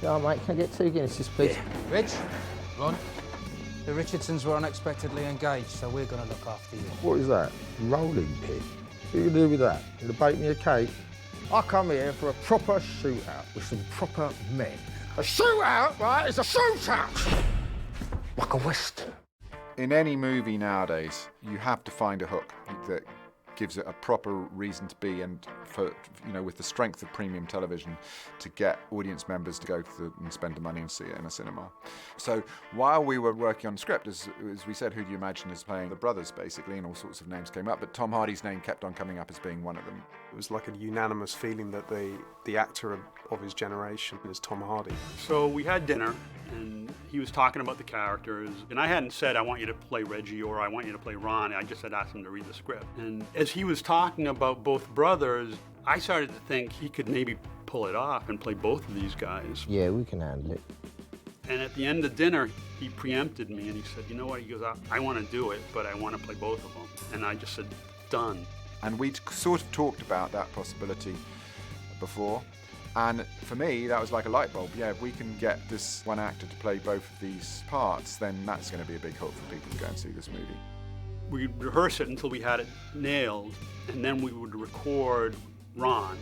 Oh, mate, can I get 2 Guinnesses, please? Yeah. Rich, Ron, the Richardsons were unexpectedly engaged, so we're going to look after you. What is that? Rolling pin? What are you going to do with that? You going to bake me a cake? I come here for a proper shootout with some proper men. A shootout, right, is a shootout! Like a western. In any movie nowadays, you have to find a hook that gives it a proper reason to be, and for, you know, with the strength of premium television, to get audience members to go and spend the money and see it in a cinema. So while we were working on the script, as we said, who do you imagine is playing the brothers, basically, and all sorts of names came up, but Tom Hardy's name kept on coming up as being one of them. It was like a unanimous feeling that the actor of his generation is Tom Hardy. So we had dinner, and he was talking about the characters, and I hadn't said I want you to play Reggie or I want you to play Ron. I just had asked him to read the script. And as he was talking about both brothers, I started to think he could maybe pull it off and play both of these guys. Yeah, we can handle it. And at the end of dinner, he preempted me and he said, you know what, he goes, I want to do it, but I want to play both of them. And I just said, done. And we'd sort of talked about that possibility before. And for me, that was like a light bulb. Yeah, if we can get this one actor to play both of these parts, then that's going to be a big hook for people to go and see this movie. We'd rehearse it until we had it nailed, and then we would record Ron.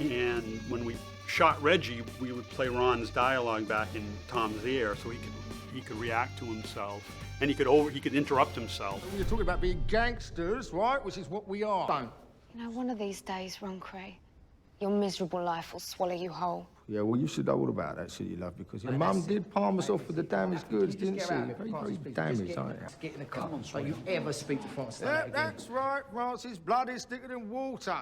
And when we shot Reggie, we would play Ron's dialogue back in Tom's ear so he could react to himself. And he could interrupt himself. You're talking about being gangsters, right? Which is what we are. Don't. You know, one of these days, Ron Cray, your miserable life will swallow you whole. Yeah, well, you should know all about that shit, you love, because your mum did palm us off with the damaged goods, didn't she? Very damaged, aren't you? Get in the car. Come on, don't you ever speak to Francis Yeah, that's right, Francis. Blood is thicker than water.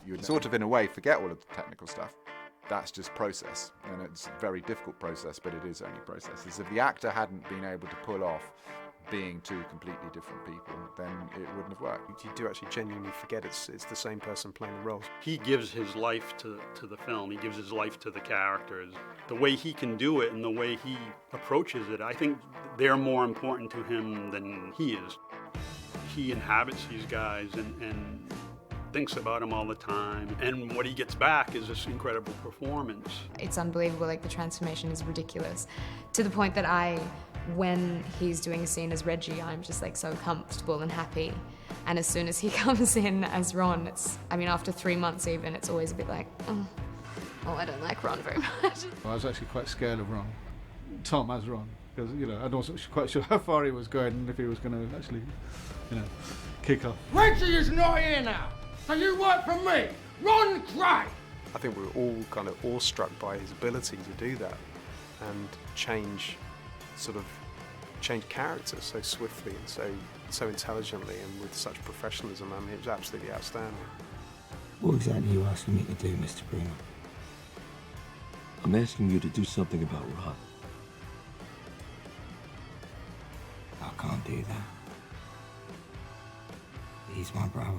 You would sort of, in a way, forget all of the technical stuff. That's just process, and it's a very difficult process, but it is only process. As if the actor hadn't been able to pull off being 2 completely different people, then it wouldn't have worked. You do actually genuinely forget it's the same person playing the roles. He gives his life to the film. He gives his life to the characters. The way he can do it and the way he approaches it, I think they're more important to him than he is. He inhabits these guys and thinks about him all the time, and what he gets back is this incredible performance. It's unbelievable, like the transformation is ridiculous, to the point that when he's doing a scene as Reggie, I'm just like so comfortable and happy, and as soon as he comes in as Ron, after 3 months even, it's always a bit like, oh, I don't like Ron very much. I was actually quite scared of Ron, Tom as Ron, because, you know, I wasn't quite sure how far he was going and if he was going to actually, you know, kick off. Reggie is not here now! So you work for me, Ron Cray! I think we were all kind of awestruck by his ability to do that and change characters so swiftly and so intelligently and with such professionalism. I mean, it was absolutely outstanding. What exactly are you asking me to do, Mr. Bruno? I'm asking you to do something about Ron. I can't do that. He's my brother.